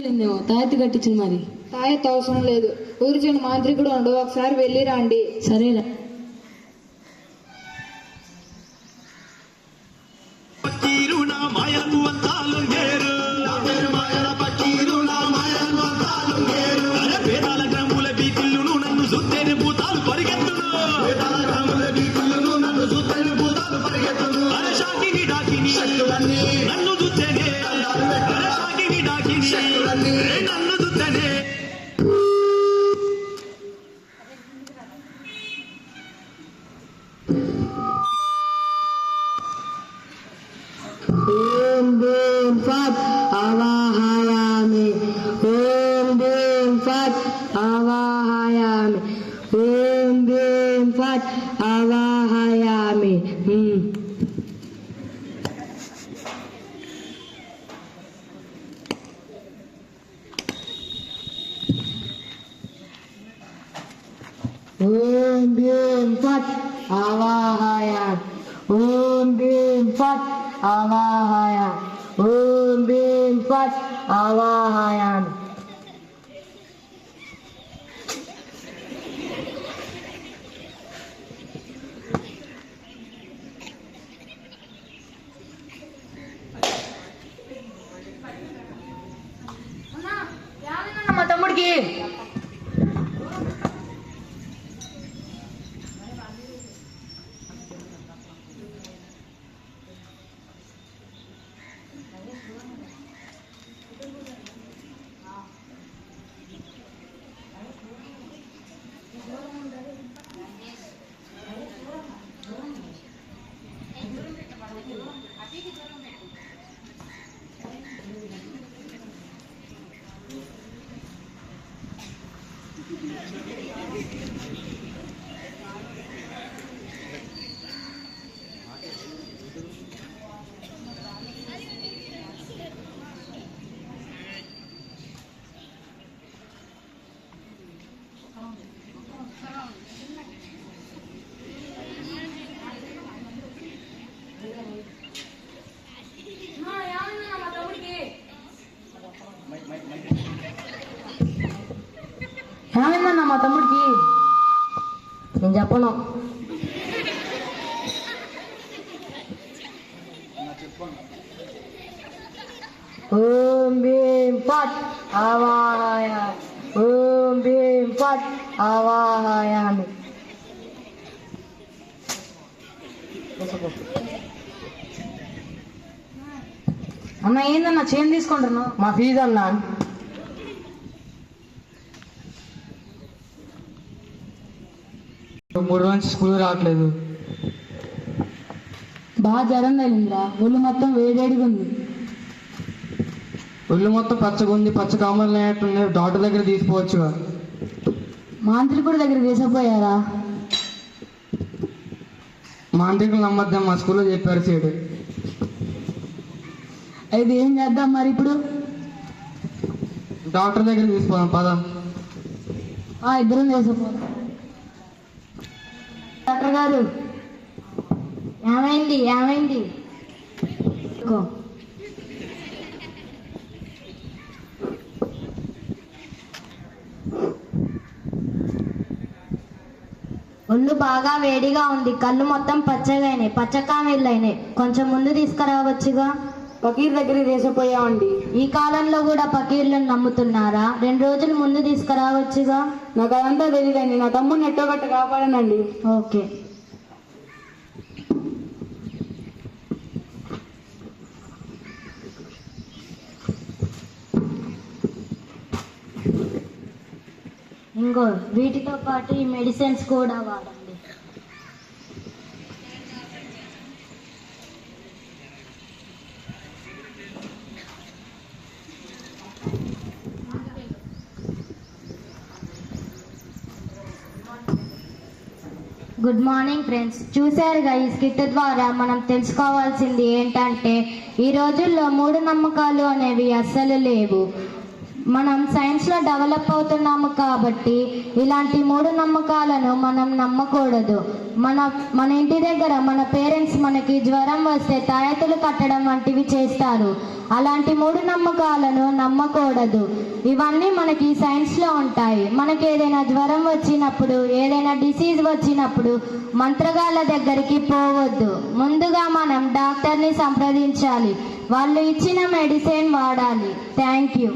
తాయెత్తు కట్టించింది. మరి తాయెత్తు అవసరం లేదు, ఊరి చిన్న మాంత్రికుడు ఉండు, ఒకసారి వెళ్ళి రండి. సరేరా. ఓం భీం ఫట్ అవాహయామి. ఓం భీం ఫట్ అవాహయామి. ఓం భీం ఫట్ అవాహయామి. ఓం భీం ఫట్ అవాహయామి. ఓం భీం ఫట్ అవాహయామి. ఓం భీం ఫట్ అవాహయామి. మా తమ్ముడికి ఏమైందన్నా మా తమ్ముడికి? నేను చెప్పను. ఓం భీం ఫట్ అవాహయామి. ఓం భీం ఫట్ అవాహయామి. అన్న ఏందన్నా చేయం తీసుకుంటున్నావు? మా ఫీజు అన్నా. మూడు రోజు స్కూల్ రావట్లేదు. బాగా జ్వరం తగిలిందిరా, ఒళ్ళు మొత్తం వేడిగా ఉంది. ఒళ్ళు మొత్తం పచ్చగా ఉంది, పచ్చ కామలు లేనట్టుంది. డాక్టర్ దగ్గర తీసుకోవచ్చుగా. మాంత్రికుడి దగ్గర తీసుకుపోయారా? మాంత్రికులు నమ్మద్దాం, మా స్కూల్లో చెప్పారు సైడ్. అయితే ఏం చేద్దాం మరి ఇప్పుడు? డాక్టర్ దగ్గర తీసుకోదాం పద. ఇద్దరం తీసుకుపోదాం. డాక్టర్ గారు ఏమైంది? ఏమైంది? ఒళ్ళు బాగా వేడిగా ఉంది, కళ్ళు మొత్తం పచ్చగా అయినాయి, పచ్చకామెళ్ళు అయినాయి. కొంచెం ముందు తీసుకురావచ్చుగా. ఫకీర్ దగ్గర తీసుకుపోయామండి. ఈ కాలంలో కూడా ఫకీర్లను నమ్ముతున్నారా? 2 రోజులు ముందు తీసుకురావచ్చుగా. నాకు అదంతా తెలియదండి, నా తమ్ముడిని ఎట్టో గట్ట కాపాడానండి. ఓకే. ఇంకో వీటితో పాటు ఈ మెడిసిన్స్ కూడా వాడండి. Good morning friends. చూశారుగా, ఈ స్కిట్ ద్వారా మనం తెలుసుకోవాల్సింది ఏంటంటే ఈ రోజుల్లో మూఢనమ్మకాలు అనేవి అస్సలు లేవు. మనం సైన్స్లో డెవలప్ అవుతున్నాము కాబట్టి ఇలాంటి మూఢనమ్మకాలను మనం నమ్మకూడదు. మన ఇంటి దగ్గర మన పేరెంట్స్ మనకి జ్వరం వస్తే తాయెత్తులు కట్టడం వంటివి చేస్తారు. అలాంటి మూఢనమ్మకాలను నమ్మకూడదు. ఇవన్నీ మనకి సైన్స్లో ఉంటాయి. మనకి ఏదైనా జ్వరం వచ్చినప్పుడు, ఏదైనా డిసీజ్ వచ్చినప్పుడు మంత్రగాళ్ళ దగ్గరికి పోవద్దు. ముందుగా మనం డాక్టర్ని సంప్రదించాలి. వాళ్ళు ఇచ్చిన మెడిసిన్ వాడాలి. Thank you.